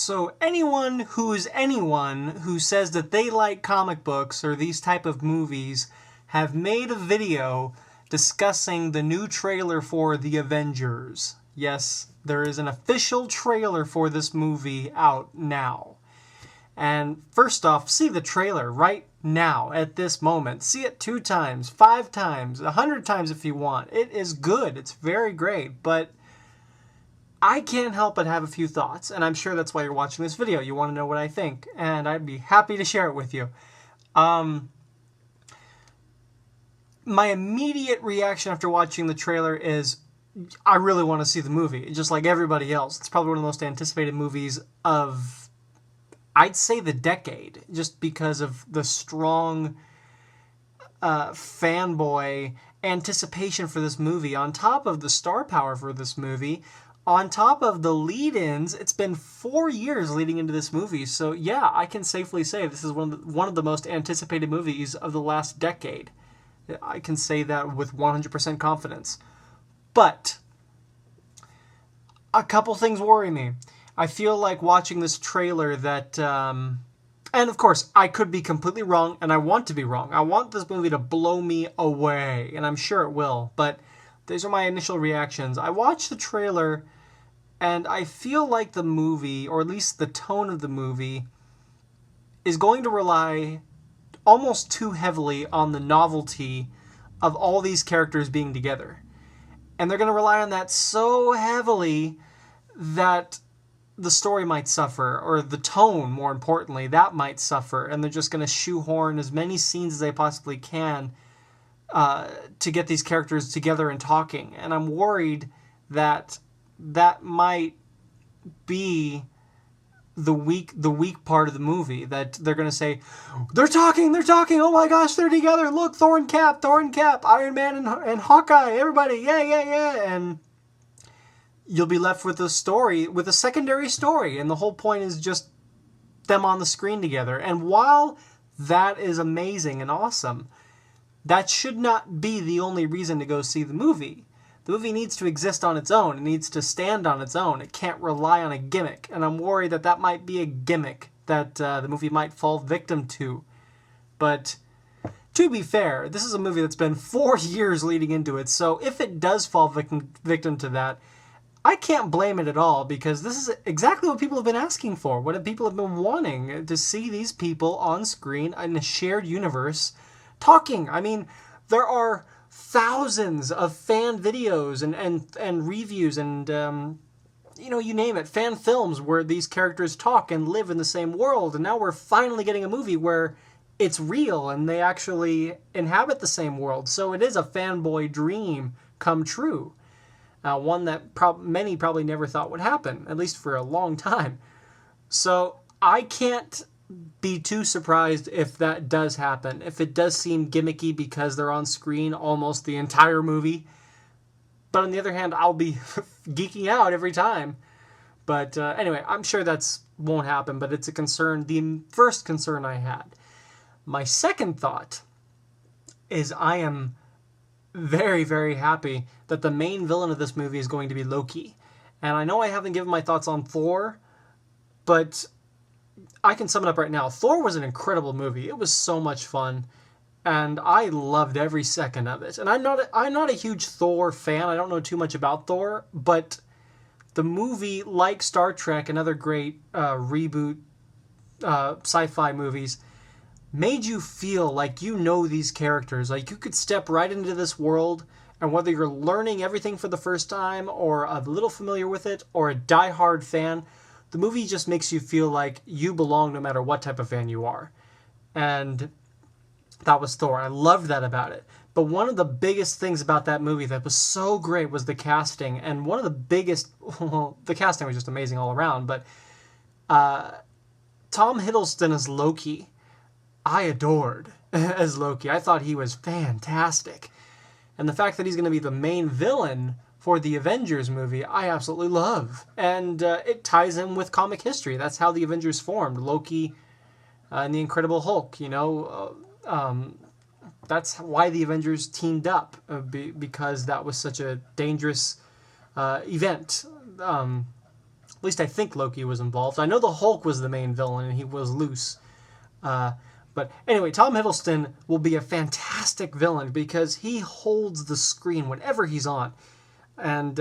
So anyone who says that they like comic books or these type of movies have made a video discussing the new trailer for The Avengers. Yes, there is an official trailer for this movie out now. And first off, see the trailer right now, at this moment. See it 2 times, 5 times, 100 times if you want. It is good. It's very great, but I can't help but have a few thoughts, and I'm sure that's why you're watching this video. You want to know what I think, and I'd be happy to share it with you. My immediate reaction after watching the trailer is, I really want to see the movie, just like everybody else. It's probably one of the most anticipated movies of, I'd say, the decade, just because of the strong fanboy anticipation for this movie, on top of the star power for this movie, on top of the lead-ins. It's been 4 years leading into this movie, so yeah, I can safely say this is one of the most anticipated movies of the last decade. I can say that with 100% confidence. But a couple things worry me. I feel like watching this trailer that, and of course, I could be completely wrong, and I want to be wrong. I want this movie to blow me away, and I'm sure it will, but these are my initial reactions. I watched the trailer, and I feel like the movie, or at least the tone of the movie, is going to rely almost too heavily on the novelty of all these characters being together. And they're going to rely on that so heavily that the story might suffer, or the tone, more importantly, that might suffer, and they're just going to shoehorn as many scenes as they possibly can to get these characters together and talking. And I'm worried that that might be the weak part of the movie, that they're going to say, they're talking, oh my gosh, they're together, look, Thor and Cap, Iron Man and Hawkeye, everybody, yeah, and you'll be left with a story, with a secondary story, and the whole point is just them on the screen together. And while that is amazing and awesome, that should not be the only reason to go see the movie. The movie needs to exist on its own. It needs to stand on its own. It can't rely on a gimmick. And I'm worried that that might be a gimmick that the movie might fall victim to. But to be fair, this is a movie that's been 4 years leading into it. So if it does fall victim to that, I can't blame it at all, because this is exactly what people have been asking for. What people have been wanting, to see these people on screen in a shared universe talking. I mean, there are thousands of fan videos and reviews and, you name it, fan films where these characters talk and live in the same world. And now we're finally getting a movie where it's real and they actually inhabit the same world. So it is a fanboy dream come true. One that many probably never thought would happen, at least for a long time. So I can't be too surprised if that does happen, if it does seem gimmicky because they're on screen almost the entire movie. But on the other hand, I'll be geeking out every time. But anyway, I'm sure that won't happen, but it's a concern, the first concern I had. My second thought is I am very, very happy that the main villain of this movie is going to be Loki. And I know I haven't given my thoughts on Thor, but I can sum it up right now. Thor was an incredible movie. It was so much fun, and I loved every second of it. And I'm not a huge Thor fan. I don't know too much about Thor, but the movie, like Star Trek and other great reboot sci-fi movies, made you feel like you know these characters. Like you could step right into this world, and whether you're learning everything for the first time, or a little familiar with it, or a diehard fan, the movie just makes you feel like you belong no matter what type of fan you are. And that was Thor. I loved that about it. But one of the biggest things about that movie that was so great was the casting. And one of the biggest, well, the casting was just amazing all around, but Tom Hiddleston as Loki, I adored as Loki. I thought he was fantastic. And the fact that he's going to be the main villain for the Avengers movie, I absolutely love. And it ties in with comic history. That's how the Avengers formed. Loki and the Incredible Hulk, that's why the Avengers teamed up, because that was such a dangerous event. At least I think Loki was involved. I know the Hulk was the main villain and he was loose. But anyway, Tom Hiddleston will be a fantastic villain because he holds the screen whenever he's on. And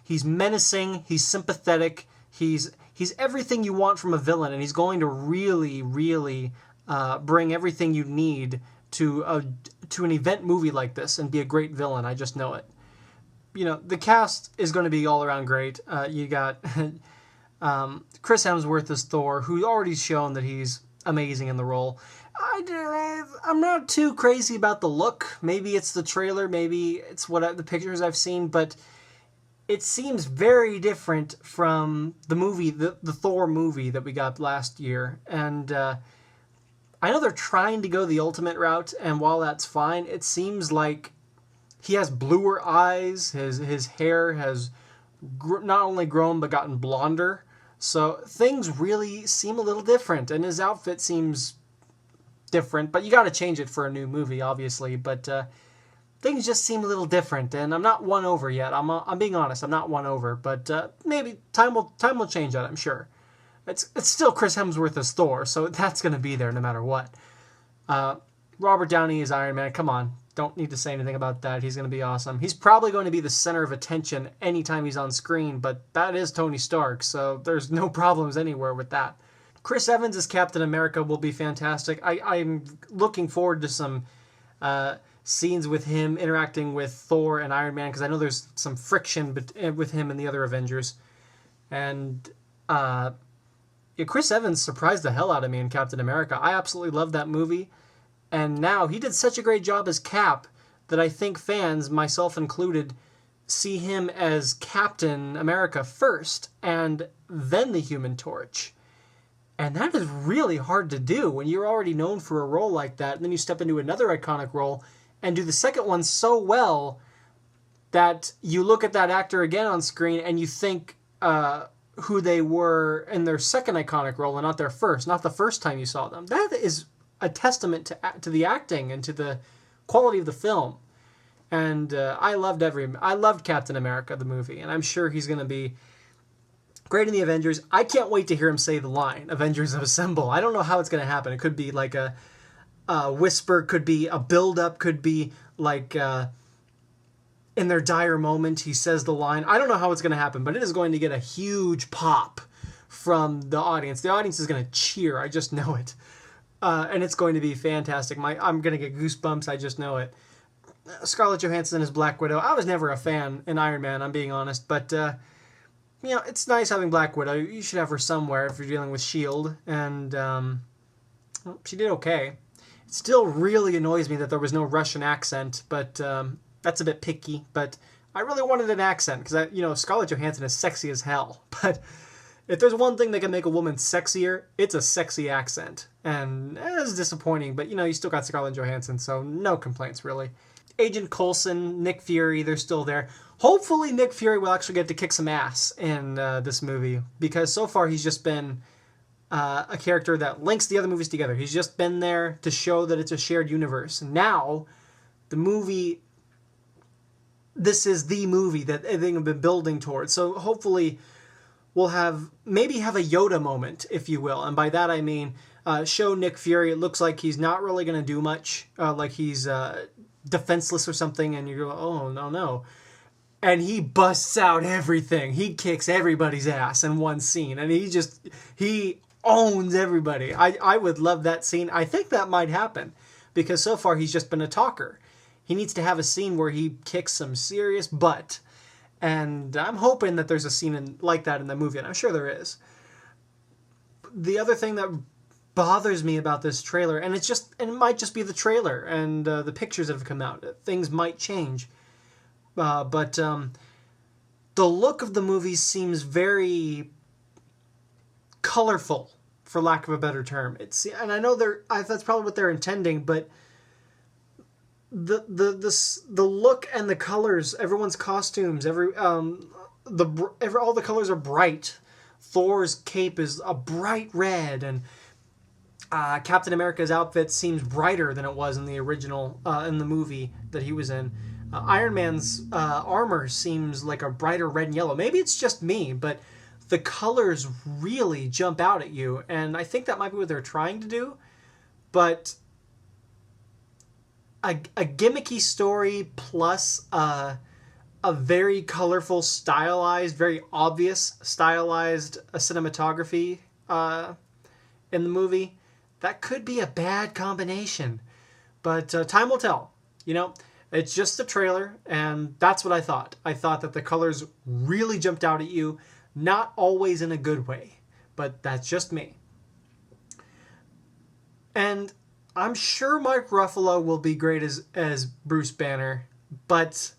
he's menacing, he's sympathetic, he's everything you want from a villain, and he's going to really, really bring everything you need to an event movie like this and be a great villain. I just know it. You know, the cast is going to be all around great. You got Chris Hemsworth as Thor, who's already shown that he's amazing in the role. I'm not too crazy about the look. Maybe it's the trailer, maybe it's the pictures I've seen, but it seems very different from the movie, the Thor movie that we got last year. And I know they're trying to go the ultimate route, and while that's fine, it seems like he has bluer eyes, his hair has not only grown but gotten blonder. So things really seem a little different, and his outfit seems different, but you got to change it for a new movie, obviously. But things just seem a little different, and I'm not won over yet. I'm being honest, I'm not won over, but maybe time will change that. I'm sure. It's still Chris Hemsworth as Thor, so that's going to be there no matter what. Robert Downey is Iron Man. Come on, don't need to say anything about that. He's going to be awesome. He's probably going to be the center of attention anytime he's on screen, but that is Tony Stark, so there's no problems anywhere with that. Chris Evans as Captain America will be fantastic. I'm looking forward to some scenes with him interacting with Thor and Iron Man, because I know there's some friction with him and the other Avengers. And Chris Evans surprised the hell out of me in Captain America. I absolutely love that movie. And now he did such a great job as Cap that I think fans, myself included, see him as Captain America first and then the Human Torch. And that is really hard to do when you're already known for a role like that, and then you step into another iconic role and do the second one so well that you look at that actor again on screen and you think who they were in their second iconic role and not their first, not the first time you saw them. That is a testament to the acting and to the quality of the film. And I loved Captain America, the movie, and I'm sure he's going to be great in the Avengers. I can't wait to hear him say the line, Avengers Assemble. I don't know how it's going to happen. It could be like a whisper, could be a build-up, could be like in their dire moment, he says the line. I don't know how it's going to happen, but it is going to get a huge pop from the audience. The audience is going to cheer. I just know it. And it's going to be fantastic. I'm going to get goosebumps. I just know it. Scarlett Johansson as Black Widow. I was never a fan in Iron Man, I'm being honest, but it's nice having Black Widow. You should have her somewhere if you're dealing with S.H.I.E.L.D. And she did okay. It still really annoys me that there was no Russian accent, but that's a bit picky. But I really wanted an accent because Scarlett Johansson is sexy as hell. But if there's one thing that can make a woman sexier, it's a sexy accent. And it's disappointing, but you still got Scarlett Johansson, so no complaints really. Agent Coulson, Nick Fury, they're still there. Hopefully Nick Fury will actually get to kick some ass in this movie, because so far he's just been a character that links the other movies together. He's just been there to show that it's a shared universe. Now, this is the movie that they have been building towards. So hopefully we'll maybe have a Yoda moment, if you will. And by that I mean show Nick Fury, it looks like he's not really going to do much, like he's defenseless or something, and you're like, oh, no. And he busts out everything. He kicks everybody's ass in one scene, and he owns everybody. I would love that scene. I think that might happen, because so far he's just been a talker. He needs to have a scene where he kicks some serious butt, and I'm hoping that there's a scene like that in the movie, and I'm sure there is. The other thing that bothers me about this trailer, and it might just be the trailer and the pictures that have come out. Things might change. But the look of the movie seems very colorful, for lack of a better term. And I know that's probably what they're intending, but the look and the colors, everyone's costumes, all the colors are bright. Thor's cape is a bright red, and Captain America's outfit seems brighter than it was in the original, in the movie that he was in. Iron Man's armor seems like a brighter red and yellow. Maybe it's just me, but the colors really jump out at you, and I think that might be what they're trying to do. But a gimmicky story plus a very colorful, stylized, very obvious stylized cinematography in the movie, that could be a bad combination. But time will tell. You know, it's just a trailer, and that's what I thought. I thought that the colors really jumped out at you, not always in a good way, but that's just me. And I'm sure Mark Ruffalo will be great as Bruce Banner, but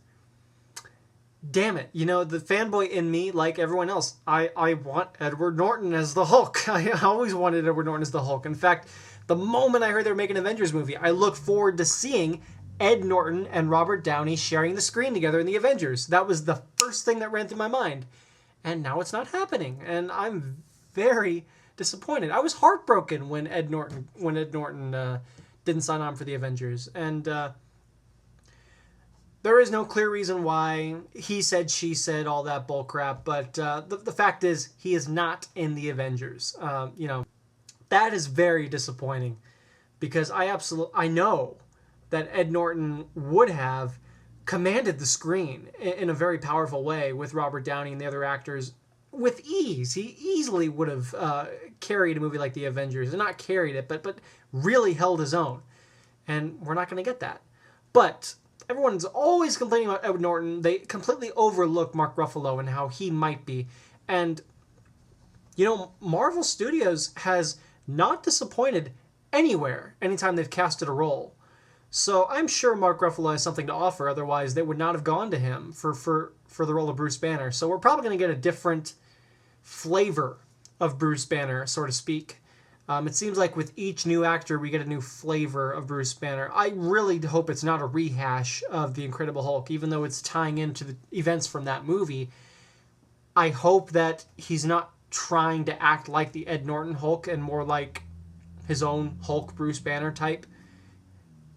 damn it, you know, the fanboy in me, like everyone else, I want Edward Norton as the Hulk. I always wanted Edward Norton as the Hulk. In fact, the moment I heard they were making an Avengers movie, I looked forward to seeing Ed Norton and Robert Downey sharing the screen together in the Avengers. That was the first thing that ran through my mind. And now it's not happening, and I'm very disappointed. I was heartbroken when Ed Norton didn't sign on for the Avengers, and there is no clear reason why. He said, she said, all that bullcrap, but the fact is he is not in the Avengers. You know, that is very disappointing, because I know that Ed Norton would have commanded the screen in a very powerful way with Robert Downey and the other actors with ease. He easily would have carried a movie like The Avengers, and not carried it, but really held his own. And we're not going to get that. But everyone's always complaining about Edward Norton. They completely overlook Mark Ruffalo and how he might be. And, you know, Marvel Studios has not disappointed anywhere anytime they've casted a role. So I'm sure Mark Ruffalo has something to offer. Otherwise, they would not have gone to him for the role of Bruce Banner. So we're probably going to get a different flavor of Bruce Banner, so to speak. It seems like with each new actor, we get a new flavor of Bruce Banner. I really hope it's not a rehash of The Incredible Hulk, even though it's tying into the events from that movie. I hope that he's not trying to act like the Ed Norton Hulk and more like his own Hulk Bruce Banner type,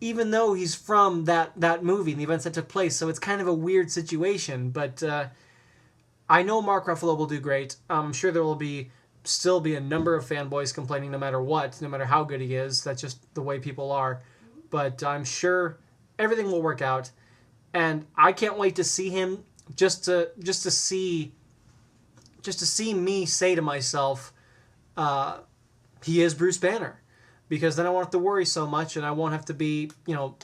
even though he's from that movie and the events that took place. So it's kind of a weird situation, but I know Mark Ruffalo will do great. I'm sure there will still be a number of fanboys complaining no matter what, no matter how good he is. That's just the way people are. But I'm sure everything will work out, and I can't wait to see him just to see me say to myself, he is Bruce Banner. Because then I won't have to worry so much, and I won't have to be, you know,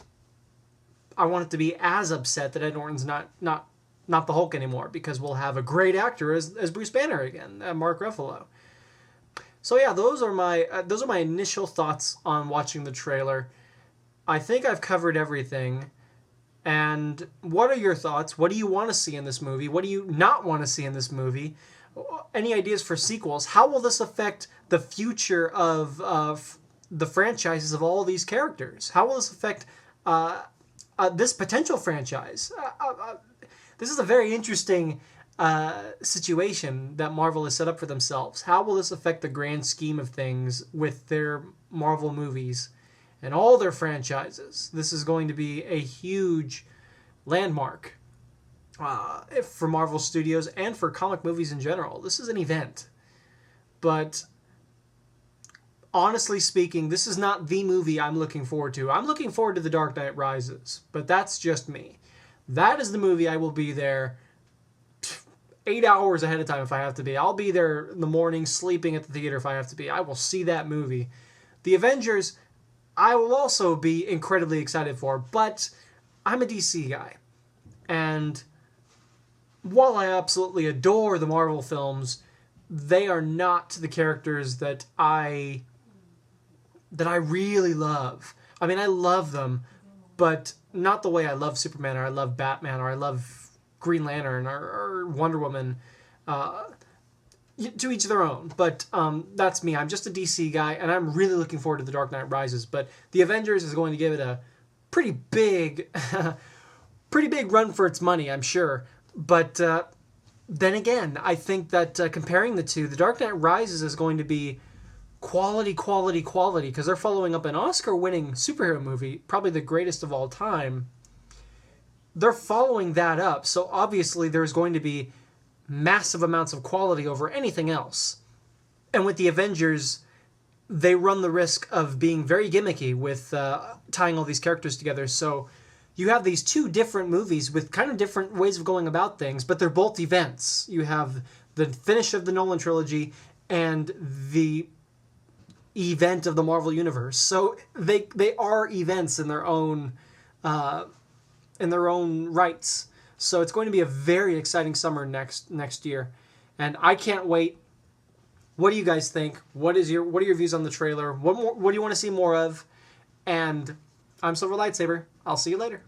I won't have to be as upset that Ed Norton's not the Hulk anymore, because we'll have a great actor as Bruce Banner again, Mark Ruffalo. So yeah, those are my initial thoughts on watching the trailer. I think I've covered everything. And what are your thoughts? What do you want to see in this movie? What do you not want to see in this movie? Any ideas for sequels? How will this affect the future of the franchises of all these characters? How will this affect this potential franchise? This is a very interesting situation that Marvel has set up for themselves. How will this affect the grand scheme of things with their Marvel movies and all their franchises? This is going to be a huge landmark for Marvel Studios and for comic movies in general. This is an event. But honestly speaking, this is not the movie I'm looking forward to. I'm looking forward to The Dark Knight Rises, but that's just me. That is the movie I will be there 8 hours ahead of time if I have to be. I'll be there in the morning, sleeping at the theater if I have to be. I will see that movie. The Avengers, I will also be incredibly excited for, but I'm a DC guy. And while I absolutely adore the Marvel films, they are not the characters that I really love. I mean, I love them, but not the way I love Superman, or I love Batman, or I love Green Lantern, or Wonder Woman. To each their own. But that's me. I'm just a DC guy, and I'm really looking forward to The Dark Knight Rises. But The Avengers is going to give it a pretty big run for its money, I'm sure. But then again, I think that comparing the two, The Dark Knight Rises is going to be quality, because they're following up an Oscar-winning superhero movie, probably the greatest of all time. They're following that up, so obviously there's going to be massive amounts of quality over anything else. And with the Avengers, they run the risk of being very gimmicky with tying all these characters together. So you have these two different movies with kind of different ways of going about things, but they're both events. You have the finish of the Nolan trilogy and the event of the Marvel Universe. So they are events in their own rights. So it's going to be a very exciting summer next year, and I can't wait. What do you guys think? What are your views on the trailer? What do you want to see more of? And I'm Silver Lightsaber. I'll see you later.